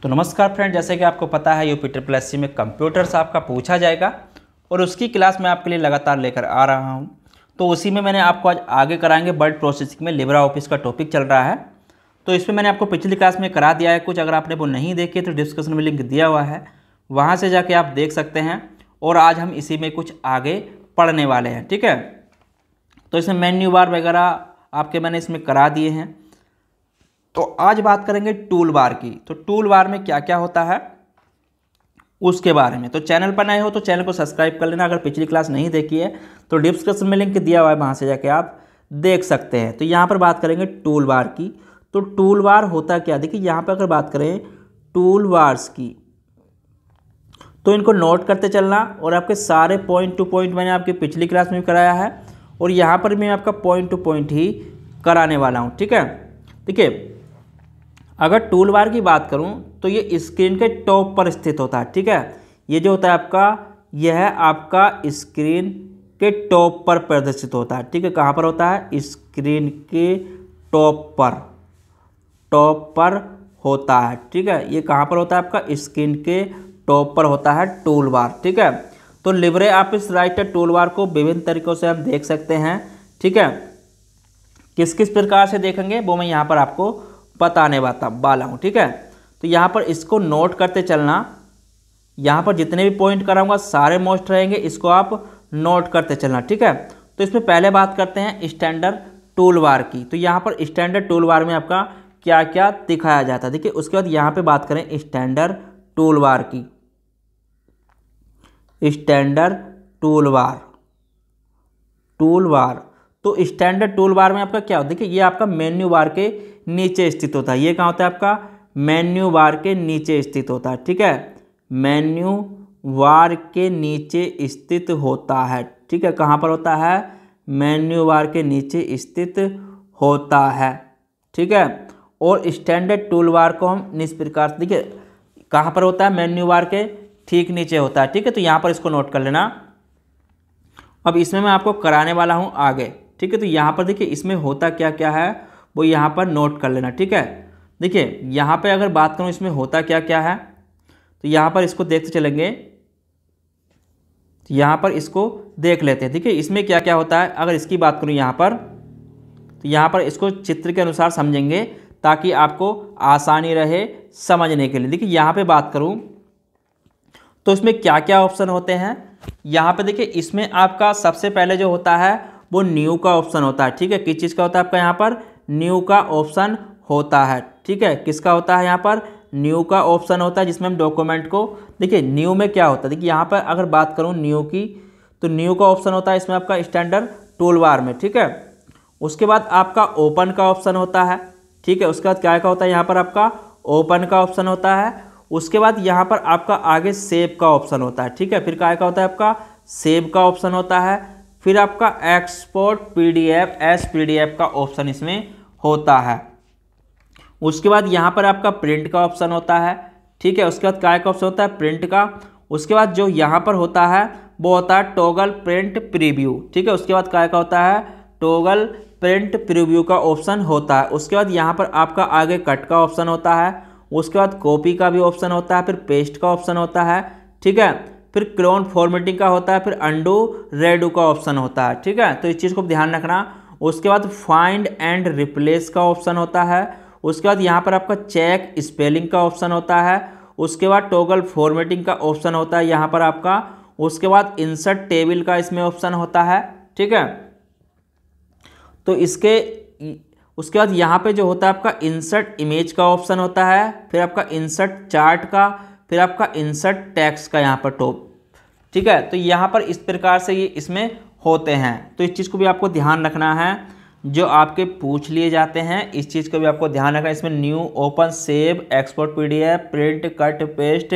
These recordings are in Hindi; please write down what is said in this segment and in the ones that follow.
तो नमस्कार फ्रेंड, जैसे कि आपको पता है यूपी ट्रिपल एस सी में कंप्यूटर्स आपका पूछा जाएगा और उसकी क्लास मैं आपके लिए लगातार लेकर आ रहा हूं। तो उसी में मैंने आपको आज आगे कराएंगे वर्ड प्रोसेसिंग में लिब्रा ऑफिस का टॉपिक चल रहा है। तो इसमें मैंने आपको पिछली क्लास में करा दिया है कुछ, अगर आपने वो नहीं देखी तो डिस्क्रिप्शन में लिंक दिया हुआ है, वहाँ से जाके आप देख सकते हैं। और आज हम इसी में कुछ आगे पढ़ने वाले हैं, ठीक है। तो इसमें मेन्यू बार वगैरह आपके मैंने इसमें करा दिए हैं। तो आज बात करेंगे टूल बार की। तो टूल बार में क्या क्या होता है उसके बारे में। तो चैनल पर नए हो तो चैनल को सब्सक्राइब कर लेना। अगर पिछली क्लास नहीं देखी है तो डिस्क्रिप्शन में लिंक दिया हुआ है, वहाँ से जाके आप देख सकते हैं। तो यहाँ पर बात करेंगे टूल बार की। तो टूल बार होता क्या, देखिए यहाँ पर अगर बात करें टूल बार्स की तो इनको नोट करते चलना। और आपके सारे पॉइंट टू पॉइंट मैंने आपकी पिछली क्लास में भी कराया है और यहाँ पर मैं आपका पॉइंट टू पॉइंट ही कराने वाला हूँ, ठीक है। देखिए अगर टूल बार की बात करूं तो ये स्क्रीन के टॉप पर स्थित होता है, ठीक है। ये जो होता है आपका, यह है आपका स्क्रीन के टॉप पर प्रदर्शित होता है, ठीक है। कहाँ पर होता है? स्क्रीन के टॉप पर होता है, ठीक है। ये कहाँ पर होता है? आपका स्क्रीन के टॉप पर होता है टूल बार, ठीक है। तो Libre office writer tool bar को विभिन्न तरीकों से हम देख सकते हैं, ठीक है। किस किस प्रकार से देखेंगे वो मैं यहाँ पर आपको बताने वाला हूँ, ठीक है। तो यहाँ पर इसको नोट करते चलना। यहाँ पर जितने भी पॉइंट कराऊंगा सारे मोस्ट रहेंगे, इसको आप नोट करते चलना, ठीक है। तो इसमें पहले बात करते हैं स्टैंडर्ड टूल बार की। तो यहाँ पर स्टैंडर्ड टूल बार में आपका क्या क्या दिखाया जाता है, देखिए। उसके बाद यहाँ पे बात करें स्टैंडर्ड टूल बार की। स्टैंडर्ड टूल बार तो स्टैंडर्ड टूल बार में आपका क्या होता है? देखिए ये आपका मेन्यू बार के नीचे स्थित होता है। ये कहाँ होता है? आपका मेन्यू बार के नीचे स्थित होता है, ठीक है। मेन्यू बार के नीचे स्थित होता है, ठीक है। कहाँ पर होता है? मेन्यू बार के नीचे स्थित होता है, ठीक है। और स्टैंडर्ड टूल बार को हम इस प्रकार से, देखिए कहाँ पर होता है? मेन्यू बार के ठीक नीचे होता है, ठीक है। तो यहाँ पर इसको नोट कर लेना। अब इसमें मैं आपको कराने वाला हूँ आगे, ठीक है। तो यहाँ पर देखिए इसमें होता क्या क्या है वो यहाँ पर नोट कर लेना, ठीक है। देखिए यहाँ पे अगर बात करूँ इसमें होता क्या क्या है, तो यहाँ पर इसको देखते चलेंगे। तो यहाँ पर इसको देख लेते हैं, देखिए इसमें क्या क्या होता है। अगर इसकी बात करूँ यहाँ पर, तो यहाँ पर इसको चित्र के अनुसार समझेंगे ताकि आपको आसानी रहे समझने के लिए। देखिए यहाँ पर बात करूँ तो इसमें क्या क्या ऑप्शन होते हैं। यहाँ पे देखिए इसमें आपका सबसे पहले जो होता है वो न्यू का ऑप्शन होता है, ठीक है। किस चीज़ का होता है? आपका यहाँ पर न्यू का ऑप्शन होता है, ठीक है। किसका होता है? यहाँ पर न्यू का ऑप्शन होता है, जिसमें हम डॉक्यूमेंट को, देखिए न्यू में क्या होता है। देखिए यहाँ पर अगर बात करूँ न्यू की, तो न्यू का ऑप्शन होता है इसमें आपका स्टैंडर्ड टूल बार में, ठीक है। उसके बाद आपका ओपन का ऑप्शन होता है, ठीक है। उसके बाद क्या का होता है? यहाँ पर आपका ओपन का ऑप्शन होता है। उसके बाद यहाँ पर आपका आगे सेव का ऑप्शन होता है, ठीक है। फिर क्या होता है? आपका सेव का ऑप्शन होता है। फिर आपका एक्सपोर्ट पीडीएफ एस पीडीएफ का ऑप्शन इसमें होता है। उसके बाद यहाँ पर आपका प्रिंट का ऑप्शन होता है, ठीक है। उसके बाद क्या का ऑप्शन होता है? प्रिंट का। उसके बाद जो यहाँ पर होता है वो होता है टॉगल प्रिंट प्रीव्यू, ठीक है। उसके बाद क्या का होता है? टॉगल प्रिंट प्रीव्यू का ऑप्शन होता है। उसके बाद यहाँ पर आपका आगे कट का ऑप्शन होता है। उसके बाद कॉपी का भी ऑप्शन होता है। फिर पेस्ट का ऑप्शन होता है, ठीक है। फिर क्लोन फॉर्मेटिंग का होता है। फिर अंडू रेडू का ऑप्शन होता है, ठीक है। तो इस चीज़ को ध्यान रखना। उसके बाद फाइंड एंड रिप्लेस का ऑप्शन होता है। उसके बाद यहाँ पर आपका चेक स्पेलिंग का ऑप्शन होता है। उसके बाद टॉगल फॉर्मेटिंग का ऑप्शन होता है यहाँ पर आपका। उसके बाद इंसर्ट टेबल का इसमें ऑप्शन होता है, ठीक है। तो उसके बाद यहाँ पे जो होता है आपका इंसर्ट इमेज का ऑप्शन होता है। फिर आपका इंसर्ट चार्ट का, फिर आपका इंसर्ट टेक्स्ट का यहाँ पर टॉप, ठीक है। तो यहाँ पर इस प्रकार से ये इसमें होते हैं। तो इस चीज़ को भी आपको ध्यान रखना है, जो आपके पूछ लिए जाते हैं इस चीज़ को भी आपको ध्यान रखना है। इसमें new, open, save, export PDF, print, cut, paste,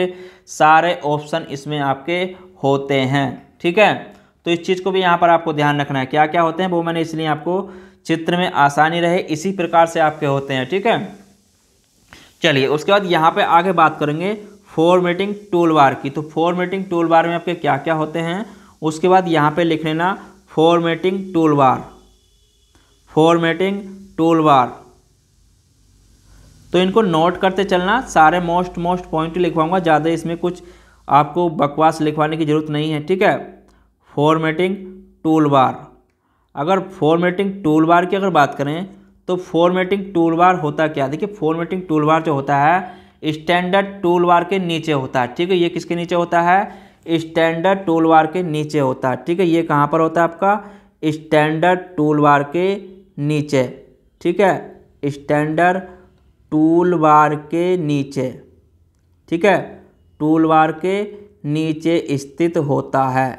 सारे ऑप्शन इसमें आपके होते हैं, ठीक है। तो इस चीज़ को भी यहाँ पर आपको ध्यान रखना है क्या क्या होते हैं वो मैंने इसलिए आपको चित्र में आसानी रहे इसी प्रकार से आपके होते हैं, ठीक है। चलिए उसके बाद यहाँ पे आगे बात करेंगे फॉर्मेटिंग टूल बार की। तो फॉर्मेटिंग टूल बार में आपके क्या क्या होते हैं उसके बाद यहाँ पे लिख लेना formatting tool bar. Formatting tool bar तो इनको नोट करते चलना, सारे मोस्ट पॉइंट लिखवाऊंगा, ज़्यादा इसमें कुछ आपको बकवास लिखवाने की ज़रूरत नहीं है, ठीक है। फॉर्मेटिंग टूल बार, अगर फॉर्मेटिंग टूल बार की अगर बात करें तो फॉर्मेटिंग टूल बार होता क्या, देखिए फॉर्मेटिंग टूल बार जो होता है स्टैंडर्ड टूल बार के नीचे होता है, ठीक है। ये किसके नीचे होता है, स्टैंडर्ड टूल बार के नीचे होता है, ठीक है। ये कहाँ पर होता है आपका, स्टैंडर्ड टूल बार के नीचे, ठीक है, स्टैंडर्ड टूल बार के नीचे, ठीक है, टूल बार के नीचे स्थित होता है।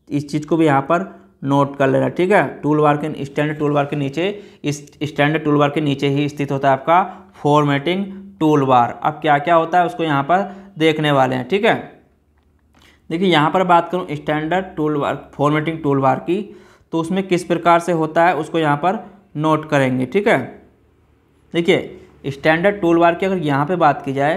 इस चीज़ को भी यहाँ पर नोट कर लेना, ठीक है। टूल बार के स्टैंडर्ड टूल बार के नीचे, इस स्टैंडर्ड टूल बार के नीचे ही स्थित होता है आपका फॉर्मेटिंग टूल बार। अब क्या क्या होता है उसको यहाँ पर देखने वाले हैं, ठीक है। देखिए यहाँ पर बात करूँ standard tool bar formatting tool bar की, तो उसमें किस प्रकार से होता है उसको यहाँ पर नोट करेंगे, ठीक है। देखिए स्टैंडर्ड टूल बार की अगर यहाँ पे बात की जाए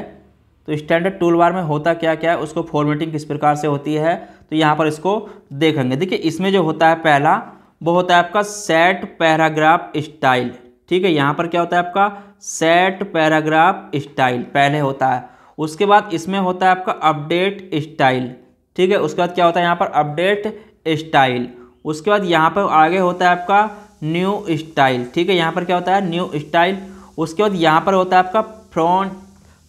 तो स्टैंडर्ड टूल बार में होता क्या क्या है, उसको फॉर्मेटिंग किस प्रकार से होती है, तो यहाँ पर इसको देखेंगे। देखिए इसमें जो होता है पहला वो होता है आपका सेट पैराग्राफ स्टाइल, ठीक है। यहाँ पर क्या होता है आपका सेट पैराग्राफ स्टाइल पहले होता है। उसके बाद इसमें होता है आपका अपडेट स्टाइल, ठीक है। उसके बाद क्या होता है यहाँ पर अपडेट स्टाइल। उसके बाद यहाँ पर आगे होता है आपका न्यू स्टाइल, ठीक है। यहाँ पर क्या होता है न्यू स्टाइल। उसके बाद यहाँ पर होता है आपका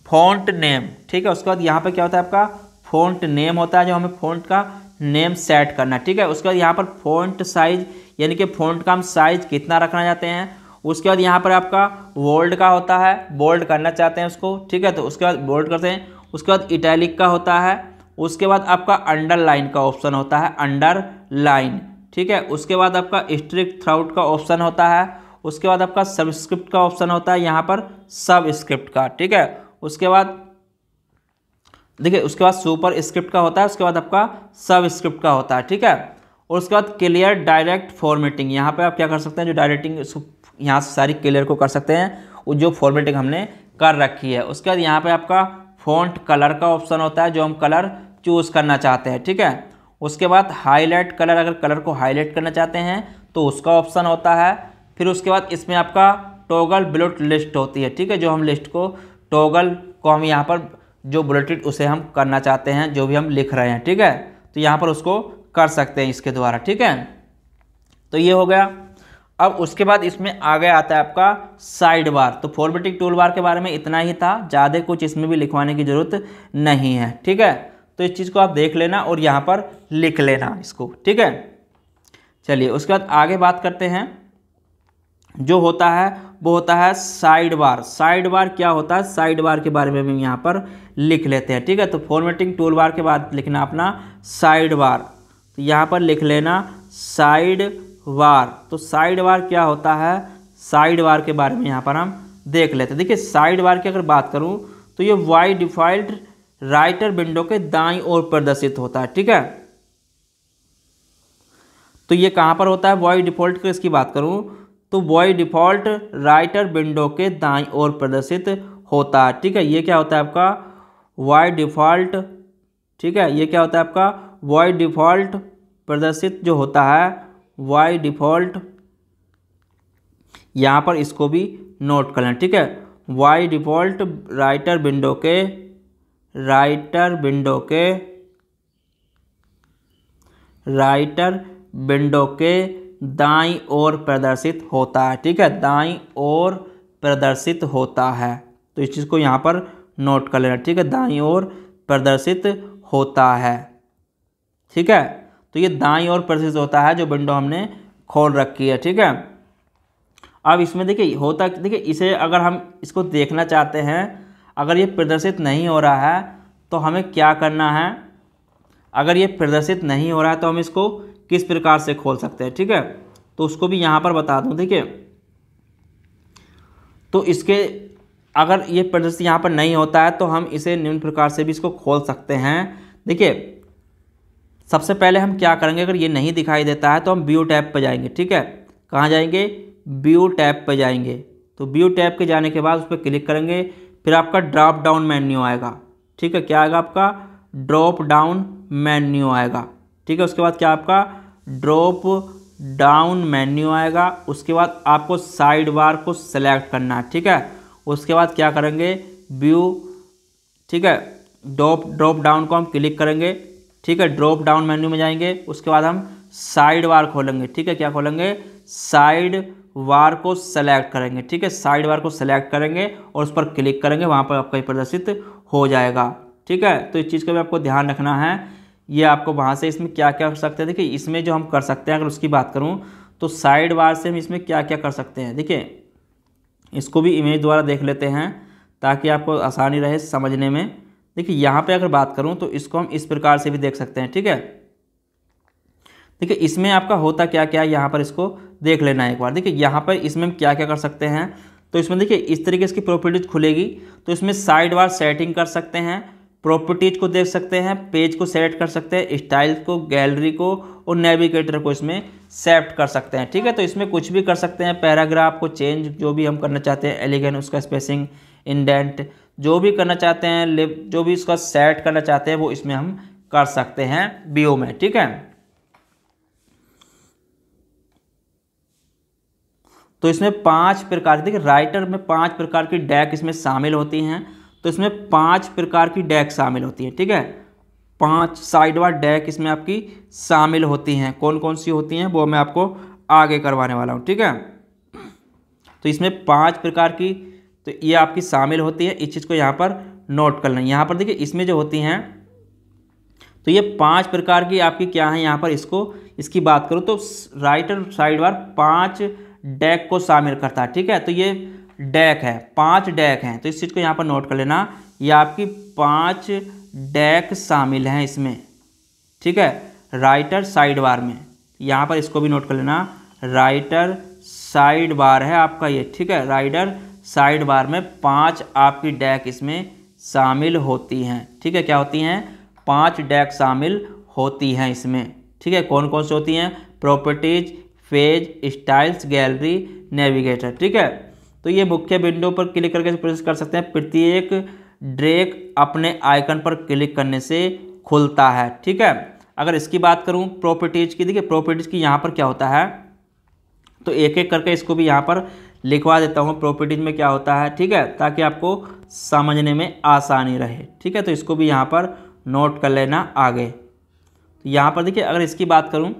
फॉन्ट नेम, ठीक है। उसके बाद यहाँ पर क्या होता है आपका फॉन्ट नेम होता है, जो हमें फॉन्ट का नेम सेट करना है, ठीक है। उसके बाद यहाँ पर फॉन्ट साइज, यानी कि फॉन्ट का हम साइज कितना रखना चाहते हैं। उसके बाद यहाँ पर आपका बोल्ड का होता है, बोल्ड करना चाहते हैं उसको, ठीक है, तो उसके बाद बोल्ड करते हैं। उसके बाद इटैलिक का होता है। उसके बाद आपका अंडरलाइन का ऑप्शन होता है, अंडरलाइन, ठीक है। उसके बाद आपका स्ट्रिक थ्राउट का ऑप्शन होता है। उसके बाद आपका सबस्क्रिप्ट का ऑप्शन होता है, यहाँ पर सबस्क्रिप्ट का, ठीक है। उसके बाद देखिए उसके बाद सुपर स्क्रिप्ट का होता है। उसके बाद आपका सब स्क्रिप्ट का होता है, ठीक है। और उसके बाद क्लियर डायरेक्ट फॉर्मेटिंग, यहाँ पे आप क्या कर सकते हैं, जो डायरेक्टिंग यहाँ से सारी क्लियर को कर सकते हैं, वो जो फॉर्मेटिंग हमने कर रखी है। उसके बाद यहाँ पे आपका फॉन्ट कलर का ऑप्शन होता है, जो हम कलर चूज करना चाहते हैं, ठीक है। उसके बाद हाईलाइट कलर, अगर कलर को हाईलाइट करना चाहते हैं तो उसका ऑप्शन होता है। फिर उसके बाद इसमें आपका टॉगल बुलेट लिस्ट होती है, ठीक है, जो हम लिस्ट को टॉगल को हम यहाँ पर जो बुलेटेड उसे हम करना चाहते हैं, जो भी हम लिख रहे हैं, ठीक है, तो यहाँ पर उसको कर सकते हैं इसके द्वारा, ठीक है। तो ये हो गया। अब उसके बाद इसमें आगे आता है आपका साइड बार। तो फॉर्मेटिंग टूल बार के बारे में इतना ही था, ज़्यादा कुछ इसमें भी लिखवाने की ज़रूरत नहीं है, ठीक है। तो इस चीज़ को आप देख लेना और यहाँ पर लिख लेना इसको, ठीक है। चलिए उसके बाद आगे बात करते हैं, जो होता है वो होता है साइड बार। साइड बार क्या होता है, साइड बार के बारे में भी यहाँ पर लिख लेते हैं, ठीक है। तो फॉर्मेटिंग टूल बार के बाद लिखना अपना साइड बार, तो यहाँ पर लिख लेना साइड बार। तो साइड बार क्या होता है, साइड बार के बारे में यहाँ पर हम देख लेते हैं। देखिए साइड बार की अगर बात करूँ तो ये बाय डिफ़ॉल्ट राइटर विंडो के दाईं ओर प्रदर्शित होता है, ठीक है। तो ये कहाँ पर होता है बाय डिफ़ॉल्ट की इसकी बात करूँ तो बाय डिफ़ॉल्ट राइटर विंडो के दाईं ओर प्रदर्शित होता है, ठीक है। ये क्या होता है आपका बाय डिफ़ॉल्ट, ठीक है। ये क्या होता है आपका बाय डिफ़ॉल्ट प्रदर्शित जो होता है, बाय डिफ़ॉल्ट, यहाँ पर इसको भी नोट कर लें, ठीक है। बाय डिफ़ॉल्ट राइटर विंडो के दाईं ओर प्रदर्शित होता है, ठीक है, दाईं ओर प्रदर्शित होता है। तो इस चीज़ को यहाँ पर नोट कर लेना, ठीक है, दाईं ओर प्रदर्शित होता है, ठीक है। तो ये दाईं ओर प्रदर्शित होता है जो विंडो हमने खोल रखी है, ठीक है। अब इसमें देखिए होता, देखिए इसे अगर हम इसको देखना चाहते हैं, अगर ये प्रदर्शित नहीं हो रहा है तो हमें क्या करना है, अगर ये प्रदर्शित नहीं हो रहा है तो हम इसको किस प्रकार से खोल सकते हैं, ठीक है। तो उसको भी यहाँ पर बता दूँ, देखिए। तो इसके अगर ये प्रदर्शित यहाँ पर नहीं होता है तो हम इसे निम्न प्रकार से भी इसको खोल सकते हैं। देखिए सबसे पहले हम क्या करेंगे, अगर ये नहीं दिखाई देता है तो हम व्यू टैब पर जाएंगे, ठीक है। कहाँ जाएंगे, व्यू टैब पर जाएंगे। तो व्यू टैब के जाने के बाद उस पर क्लिक करेंगे, फिर आपका ड्रॉप डाउन मेन्यू आएगा, ठीक है। क्या आएगा आपका ड्रॉप डाउन मेन्यू आएगा, ठीक है। उसके बाद क्या आपका ड्रॉप डाउन मेन्यू आएगा। उसके बाद आपको साइड बार को सेलेक्ट करना है, ठीक है। उसके बाद क्या करेंगे, व्यू, ठीक है, ड्रॉप डाउन को हम क्लिक करेंगे, ठीक है, ड्रॉप डाउन मेन्यू में जाएंगे, उसके बाद हम साइड बार खोलेंगे, ठीक है, क्या खोलेंगे, साइड बार को सेलेक्ट करेंगे, ठीक है, साइड बार को सेलेक्ट करेंगे और उस पर क्लिक करेंगे, वहाँ पर आपका प्रदर्शित हो जाएगा, ठीक है। तो इस चीज़ का भी आपको ध्यान रखना है। ये आपको वहाँ से इसमें क्या क्या कर सकते हैं, देखिए इसमें जो हम कर सकते हैं, अगर उसकी बात करूँ तो साइड बार से हम इसमें क्या क्या कर सकते हैं, देखिए इसको भी इमेज द्वारा देख लेते हैं ताकि आपको आसानी रहे समझने में। देखिए यहाँ पे अगर बात करूँ तो इसको हम इस प्रकार से भी देख सकते हैं, ठीक है। देखिए इसमें आपका होता क्या क्या है, यहाँ पर इसको देख लेना है एक बार। देखिए यहाँ पर इसमें हम क्या क्या कर सकते हैं, तो इसमें देखिए इस तरीके से प्रॉपर्टीज खुलेगी, तो इसमें साइड बार सेटिंग कर सकते हैं, प्रॉपर्टीज को देख सकते हैं, पेज को सेलेक्ट कर सकते हैं, स्टाइल को, गैलरी को और नेविगेटर को इसमें सेट कर सकते हैं, ठीक है। तो इसमें कुछ भी कर सकते हैं, पैराग्राफ को चेंज जो भी हम करना चाहते हैं, एलिगेंट, उसका स्पेसिंग, इंडेंट, जो भी करना चाहते हैं, जो भी इसका सेट करना चाहते हैं वो इसमें हम कर सकते हैं व्यू में, ठीक है। तो इसमें 5 प्रकार, देखिए राइटर में 5 प्रकार की डैक इसमें शामिल होती हैं, तो इसमें 5 प्रकार की डैक शामिल होती है, ठीक है। 5 साइड बार डैक इसमें आपकी शामिल होती हैं, कौन कौन सी होती हैं वो मैं आपको आगे करवाने वाला हूँ, ठीक है। तो इसमें 5 प्रकार की तो ये आपकी शामिल होती है, इस चीज़ को यहाँ पर नोट कर लें। यहाँ पर देखिए इसमें जो होती हैं तो ये 5 प्रकार की आपकी क्या है, यहाँ पर इसकी बात करूँ तो राइटर साइड बार 5 डैक को शामिल करता है, ठीक है। तो ये डैक है, 5 डैक हैं, तो इस चीज़ को यहाँ पर नोट कर लेना, ये आपकी 5 डैक शामिल हैं इसमें, ठीक है, राइटर साइड बार में। यहाँ पर इसको भी नोट कर लेना, राइटर साइड बार है आपका ये, ठीक है, राइटर साइड बार में 5 आपकी डैक इसमें शामिल होती हैं, ठीक है। क्या होती हैं, 5 डैक शामिल होती हैं इसमें, ठीक है। कौन कौन सी होती हैं, properties, page, styles, gallery, navigator, ठीक है। तो ये मुख्य विंडो पर क्लिक करके प्रेस कर सकते हैं, प्रत्येक ड्रैग अपने आइकन पर क्लिक करने से खुलता है, ठीक है। अगर इसकी बात करूं प्रॉपर्टीज की, देखिए प्रॉपर्टीज की यहाँ पर क्या होता है, तो एक एक करके इसको भी यहाँ पर लिखवा देता हूँ प्रॉपर्टीज में क्या होता है, ठीक है, ताकि आपको समझने में आसानी रहे, ठीक है। तो इसको भी यहाँ पर नोट कर लेना आगे। तो यहाँ पर देखिए अगर इसकी बात करूँ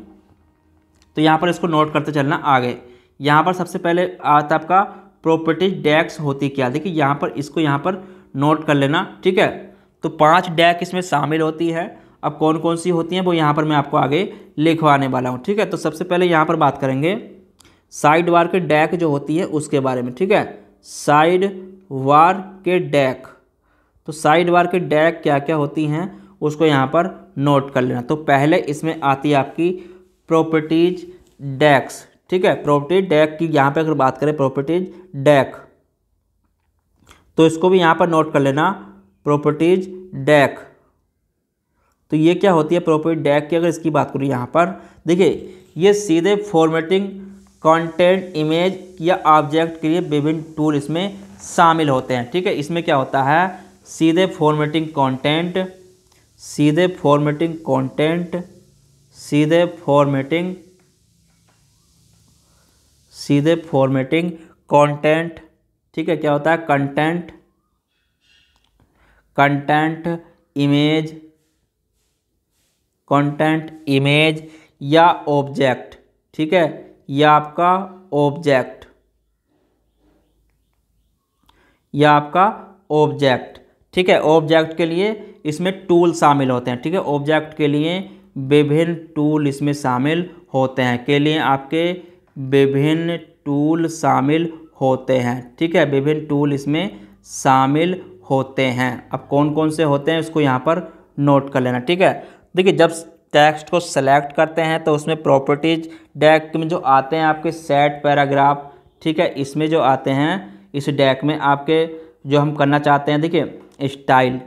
तो यहाँ पर इसको नोट करते चलना आगे। यहाँ पर सबसे पहले आता आपका प्रॉपर्टीज डैक्स होती क्या, देखिए यहाँ पर इसको यहाँ पर नोट कर लेना, ठीक है। तो 5 डैक इसमें शामिल होती है, अब कौन कौन सी होती हैं वो यहाँ पर मैं आपको आगे लिखवाने वाला हूँ, ठीक है। तो सबसे पहले यहाँ पर बात करेंगे साइड बार के डैक जो होती है उसके बारे में, ठीक है, साइड बार के डैक। तो साइड बार के डैक क्या क्या होती हैं उसको यहाँ पर नोट कर लेना। तो पहले इसमें आती है आपकी प्रॉपर्टीज डैक्स, ठीक है, प्रॉपर्टीज डैक की यहाँ पे अगर बात करें प्रॉपर्टीज डैक, तो इसको भी यहाँ पर नोट कर लेना, प्रॉपर्टीज डैक। तो ये क्या होती है प्रॉपर्टी डैक की, अगर इसकी बात करूँ यहाँ पर देखिए ये सीधे फॉर्मेटिंग कंटेंट, इमेज या ऑब्जेक्ट के लिए विभिन्न टूल इसमें शामिल होते हैं, ठीक है। इसमें क्या होता है, सीधे फॉर्मेटिंग कंटेंट, सीधे फॉर्मेटिंग कंटेंट, सीधे फॉर्मेटिंग, सीधे फॉर्मेटिंग कंटेंट, ठीक है। क्या होता है, content, content image, content image या ऑब्जेक्ट, ठीक है, या आपका ऑब्जेक्ट, या आपका ऑब्जेक्ट, ठीक है। ऑब्जेक्ट के लिए इसमें टूल शामिल होते हैं, ठीक है, ऑब्जेक्ट के लिए विभिन्न टूल इसमें शामिल होते हैं, के लिए आपके विभिन्न टूल शामिल होते हैं, ठीक है, विभिन्न टूल इसमें शामिल होते हैं। अब कौन कौन से होते हैं इसको यहाँ पर नोट कर लेना, ठीक है। देखिए जब टेक्स्ट को सेलेक्ट करते हैं तो उसमें प्रॉपर्टीज डैक में जो आते हैं आपके सेट पैराग्राफ, ठीक है, इसमें जो आते हैं इस डैक में आपके जो हम करना चाहते हैं, देखिए स्टाइल,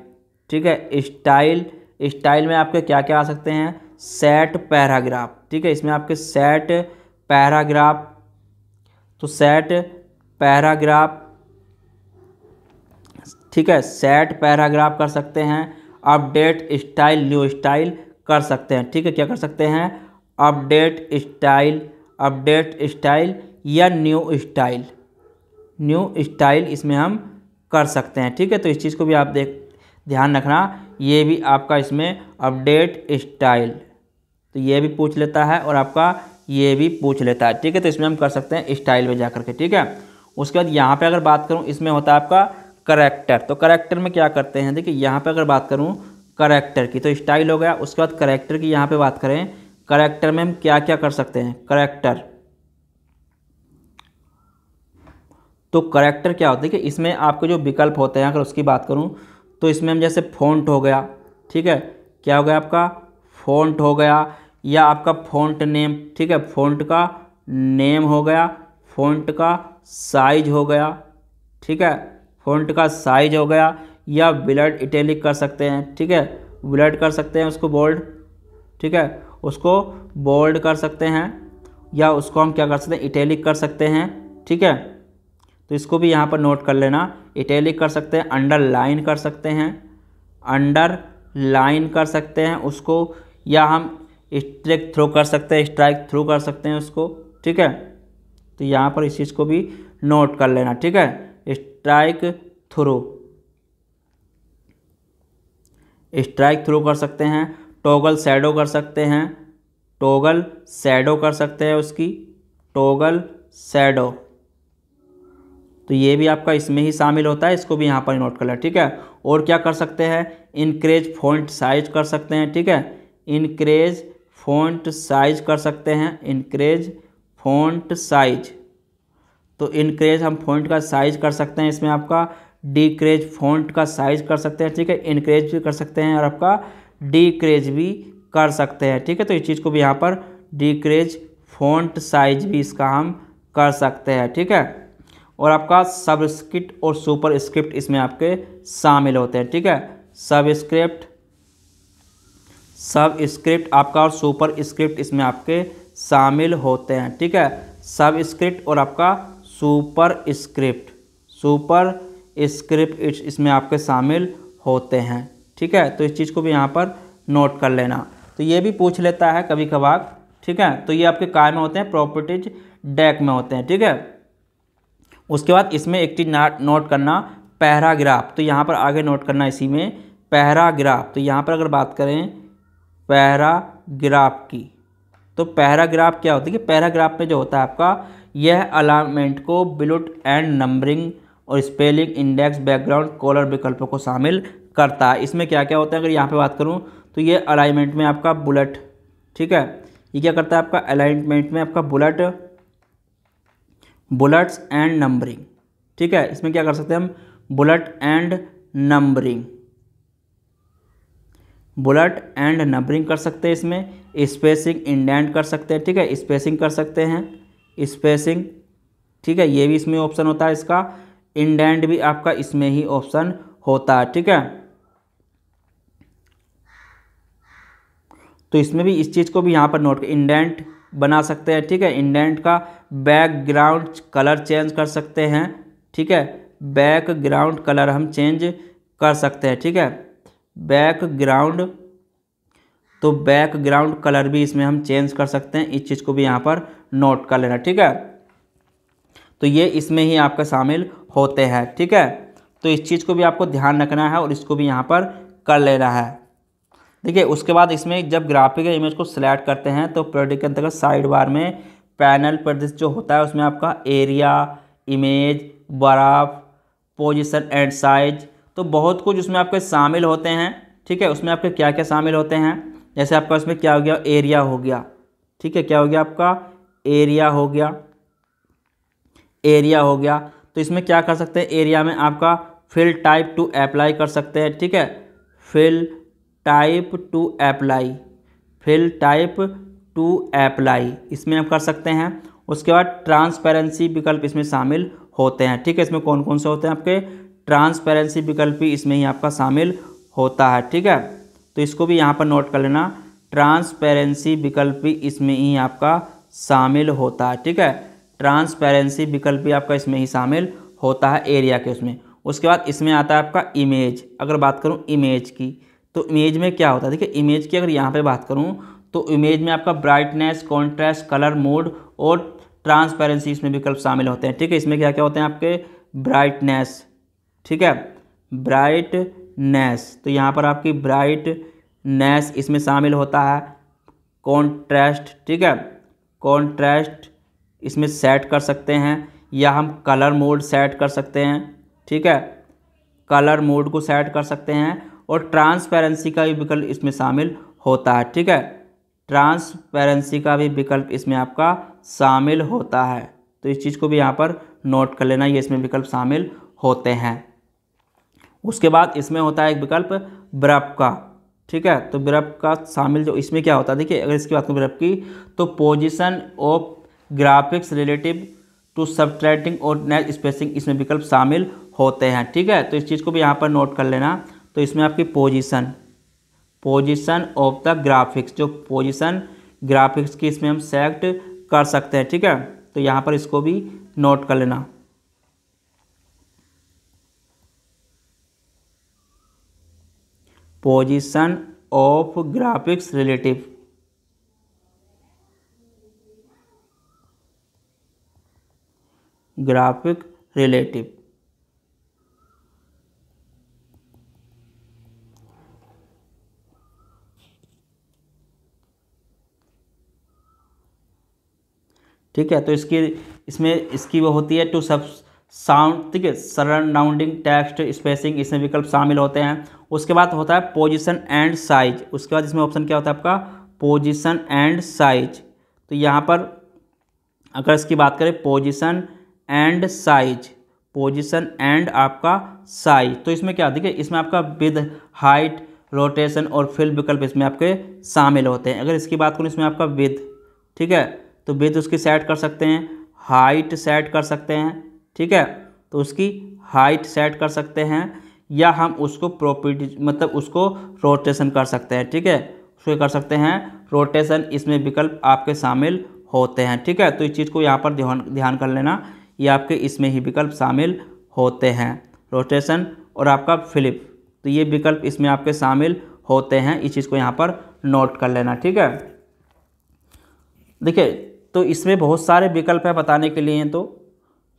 ठीक है, स्टाइल, स्टाइल में आपके क्या क्या आ सकते हैं, सेट पैराग्राफ, ठीक है, इसमें आपके सेट पैराग्राफ, तो सेट पैराग्राफ, ठीक है, सेट पैराग्राफ कर सकते हैं, अपडेट स्टाइल, न्यू स्टाइल कर सकते हैं, ठीक है, क्या कर सकते हैं, अपडेट स्टाइल, अपडेट स्टाइल या न्यू स्टाइल, न्यू स्टाइल इसमें हम कर सकते हैं। ठीक है, तो इस चीज़ को भी आप ध्यान रखना, ये भी आपका इसमें अपडेट स्टाइल, तो ये भी पूछ लेता है और आपका ये भी पूछ लेता है। ठीक है, तो इसमें हम कर सकते हैं स्टाइल में जाकर के। ठीक है, उसके बाद यहाँ पे अगर बात करूँ, इसमें होता है आपका करेक्टर। तो करेक्टर में क्या करते हैं, देखिए यहाँ पे अगर बात करूँ करेक्टर की, तो स्टाइल हो गया। उसके बाद करेक्टर की यहाँ पे बात करें, करेक्टर में हम क्या क्या कर सकते हैं, करेक्टर। तो करेक्टर क्या होता है कि इसमें आपके जो विकल्प होते हैं, अगर उसकी बात करूं तो इसमें हम जैसे फ़ॉन्ट हो गया, ठीक है, क्या हो गया आपका फ़ॉन्ट हो गया, या आपका फ़ॉन्ट नेम, ठीक है, फ़ॉन्ट का नेम हो गया, फ़ॉन्ट का साइज हो गया, ठीक है, फ़ॉन्ट का साइज हो गया, या बोल्ड इटैलिक कर सकते हैं। ठीक है, बोल्ड कर सकते हैं उसको बोल्ड, ठीक है, उसको बोल्ड कर सकते हैं, या उसको हम क्या कर सकते हैं, इटैलिक कर सकते हैं। ठीक है, तो इसको भी यहाँ पर नोट कर लेना, इटैलिक कर सकते हैं, अंडरलाइन कर सकते हैं, अंडरलाइन कर सकते हैं उसको, या हम स्ट्राइक थ्रू कर सकते हैं, स्ट्राइक थ्रू कर सकते हैं उसको। ठीक है, तो यहाँ पर इस चीज़ को भी नोट कर लेना। ठीक है, स्ट्राइक थ्रू, स्ट्राइक थ्रू कर सकते हैं, टॉगल शैडो कर सकते हैं, टॉगल शैडो कर सकते हैं उसकी, टॉगल शैडो, तो ये भी आपका इसमें ही शामिल होता है, इसको भी यहाँ पर नोट कर लें। ठीक है, और क्या कर सकते हैं, इनक्रेज फॉन्ट साइज कर सकते हैं। ठीक है, इनक्रेज फॉन्ट साइज कर सकते हैं, इनक्रेज फॉन्ट साइज, तो इनक्रेज हम फॉन्ट का साइज कर सकते हैं, इसमें आपका डिक्रेज फॉन्ट का साइज कर सकते हैं। ठीक है, इनक्रेज भी कर सकते हैं और आपका डिक्रेज भी कर सकते हैं। ठीक है, तो इस चीज़ को भी यहाँ पर डिक्रेज फॉन्ट साइज भी इसका हम कर सकते हैं। ठीक है, और आपका सबस्क्रिप्ट और सुपर स्क्रिप्ट इसमें आपके शामिल होते हैं। ठीक है, सबस्क्रिप्ट, सब स्क्रिप्ट आपका और सुपर स्क्रिप्ट इसमें आपके शामिल होते हैं। ठीक है, सब स्क्रिप्ट और आपका सुपर स्क्रिप्ट, सुपर स्क्रिप्ट इसमें आपके शामिल होते हैं। ठीक है, तो इस चीज़ को भी यहाँ पर नोट कर लेना, तो ये भी पूछ लेता है कभी कभार। ठीक है, तो ये आपके कार में होते हैं, प्रॉपर्टीज डेक में होते हैं। ठीक है, उसके बाद इसमें एक चीज़ नोट करना, पैराग्राफ, तो यहाँ पर आगे नोट करना इसी में पैराग्राफ। तो यहाँ पर अगर बात करें पैराग्राफ की, तो पैराग्राफ क्या होती है कि पैराग्राफ में जो होता है आपका, यह अलाइनमेंट को बुलेट एंड नंबरिंग और स्पेलिंग, इंडेक्स, बैकग्राउंड, कॉलर विकल्पों को शामिल करता है। इसमें क्या क्या होता है, अगर यहाँ पे बात करूँ तो ये अलाइनमेंट में आपका बुलेट, ठीक है, ये क्या करता है आपका अलाइनमेंट में आपका बुलेट्स एंड नंबरिंग। ठीक है, इसमें क्या कर सकते हैं हम, bullet and numbering, bullet and numbering कर सकते हैं। इसमें स्पेसिंग, इंडेंट कर सकते हैं। ठीक है, स्पेसिंग कर सकते हैं, स्पेसिंग, ठीक है, ये भी इसमें ऑप्शन होता है इसका, इंडेंट भी आपका इसमें ही ऑप्शन होता है। ठीक है, तो इसमें भी इस चीज़ को भी यहाँ पर नोट कर, इंडेंट बना सकते हैं। ठीक है, इंडेंट का बैकग्राउंड कलर चेंज कर सकते हैं। ठीक है, बैकग्राउंड कलर हम चेंज कर सकते हैं। ठीक है, बैकग्राउंड, तो बैकग्राउंड कलर भी इसमें हम चेंज कर सकते हैं, इस चीज़ को भी यहाँ पर नोट कर लेना। ठीक है, तो ये इसमें ही आपका शामिल होते हैं। ठीक है, तो इस चीज़ को भी आपको ध्यान रखना है और इसको भी यहाँ पर कर लेना है। देखिए, उसके बाद इसमें जब ग्राफिक इमेज को सिलेक्ट करते हैं तो प्रायोरिटी के अंतर्गत साइड बार में पैनल प्रदर्शित जो होता है उसमें आपका एरिया, इमेज, बर्फ, पोजीशन एंड साइज, तो बहुत कुछ उसमें आपके शामिल होते हैं। ठीक है, उसमें आपके क्या क्या शामिल होते हैं, जैसे आपका उसमें क्या हो गया, एरिया हो गया। ठीक है, क्या हो गया आपका, एरिया हो गया, एरिया हो गया। तो इसमें क्या कर सकते हैं, एरिया में आपका फिल टाइप टू अप्लाई कर सकते हैं। ठीक है, fill type to apply, fill type to apply इसमें आप कर सकते हैं। उसके बाद ट्रांसपेरेंसी विकल्प इसमें शामिल होते हैं। ठीक है, इसमें कौन कौन से होते हैं आपके, ट्रांसपेरेंसी विकल्प भी इसमें ही आपका शामिल होता है। ठीक है, तो इसको भी यहाँ पर नोट कर लेना, ट्रांसपेरेंसी विकल्प भी इसमें ही आपका शामिल होता है। ठीक है, ट्रांसपेरेंसी विकल्प भी आपका इसमें ही शामिल होता है एरिया के उसमें। उसके बाद इसमें आता है आपका इमेज। अगर बात करूँ इमेज की, तो इमेज में क्या होता है, देखिए इमेज की अगर यहाँ पे बात करूँ तो इमेज में आपका ब्राइटनेस, कॉन्ट्रास्ट, कलर मोड और ट्रांसपेरेंसी इसमें विकल्प शामिल होते हैं। ठीक है, इसमें क्या क्या होते हैं आपके, ब्राइटनेस, ठीक है, ब्राइटनेस, तो यहाँ पर आपकी ब्राइटनेस इसमें शामिल होता है। कॉन्ट्रास्ट, ठीक है, कॉन्ट्रास्ट इसमें सेट कर सकते हैं, या हम कलर मोड सेट कर सकते हैं। ठीक है, कलर मोड को सेट कर सकते हैं, और ट्रांसपेरेंसी का भी विकल्प इसमें शामिल होता है। ठीक है, ट्रांसपेरेंसी का भी विकल्प इसमें आपका शामिल होता है, तो इस चीज़ को भी यहाँ पर नोट कर लेना, ये इसमें विकल्प शामिल होते हैं। उसके बाद इसमें होता है एक विकल्प बर्फ का। ठीक है, तो बर्फ का शामिल जो इसमें क्या होता है, देखिए अगर इसकी बात करें बर्फ की, तो position of graphics relative to subtracting और नेट स्पेसिंग इसमें विकल्प शामिल होते हैं। ठीक है, तो इस चीज़ को भी यहाँ पर नोट कर लेना। तो इसमें आपकी पोजीशन ऑफ द ग्राफिक्स, जो पोजीशन ग्राफिक्स की इसमें हम सेलेक्ट कर सकते हैं। ठीक है, तो यहाँ पर इसको भी नोट कर लेना। Position of graphics relative, graphic relative, ठीक है, तो इसकी वो होती है टू सब साउंड, ठीक है, सराउंडिंग टेक्स्ट स्पेसिंग इसमें विकल्प शामिल होते हैं। उसके बाद होता है पोजीशन एंड साइज, उसके बाद इसमें ऑप्शन क्या होता है आपका, पोजीशन एंड साइज। तो यहाँ पर अगर इसकी बात करें position and size, position and आपका साइज, तो इसमें क्या देखिए, इसमें आपका विद, हाइट, रोटेशन और फिल विकल्प इसमें आपके शामिल होते हैं। अगर इसकी बात करूँ इसमें आपका विद, ठीक है, तो विद उसकी सेट कर सकते हैं, हाइट सेट कर सकते हैं। ठीक है, तो उसकी हाइट सेट कर सकते हैं, या हम उसको प्रॉपर्टी मतलब उसको रोटेशन कर सकते हैं। ठीक है, उसको कर सकते हैं रोटेशन, इसमें विकल्प आपके शामिल होते हैं। ठीक है, तो इस चीज़ को यहाँ पर ध्यान कर लेना, ये आपके इसमें ही विकल्प शामिल होते हैं, रोटेशन और आपका फ्लिप, तो ये विकल्प इसमें आपके शामिल होते हैं। इस चीज़ को यहाँ पर नोट कर लेना। ठीक है, देखिए तो इसमें बहुत सारे विकल्प है बताने के लिए, तो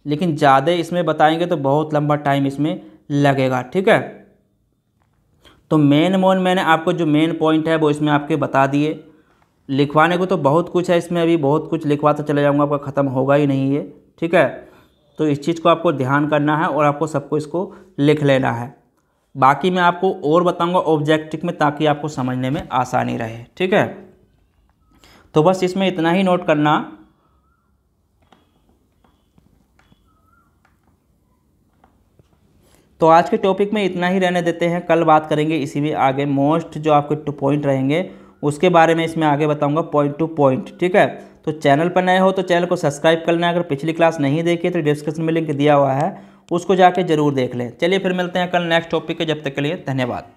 लेकिन ज़्यादा इसमें बताएंगे तो बहुत लंबा टाइम इसमें लगेगा। ठीक है, तो मैंने आपको जो मेन पॉइंट है वो इसमें आपके बता दिए। लिखवाने को तो बहुत कुछ है इसमें, अभी बहुत कुछ लिखवाता चले जाऊंगा, आपका ख़त्म होगा ही नहीं ये। ठीक है, तो इस चीज़ को आपको ध्यान करना है और आपको सबको इसको लिख लेना है। बाकी मैं आपको और बताऊंगा ऑब्जेक्टिव में, ताकि आपको समझने में आसानी रहे। ठीक है, तो बस इसमें इतना ही नोट करना। तो आज के टॉपिक में इतना ही रहने देते हैं, कल बात करेंगे इसी में आगे मोस्ट जो आपके 2 पॉइंट रहेंगे उसके बारे में इसमें आगे बताऊंगा पॉइंट टू पॉइंट। ठीक है, तो चैनल पर नए हो तो चैनल को सब्सक्राइब करना है। अगर पिछली क्लास नहीं देखी तो डिस्क्रिप्शन में लिंक दिया हुआ है, उसको जाके जरूर देख लें। चलिए फिर मिलते हैं कल नेक्स्ट टॉपिक के, जब तक के लिए धन्यवाद।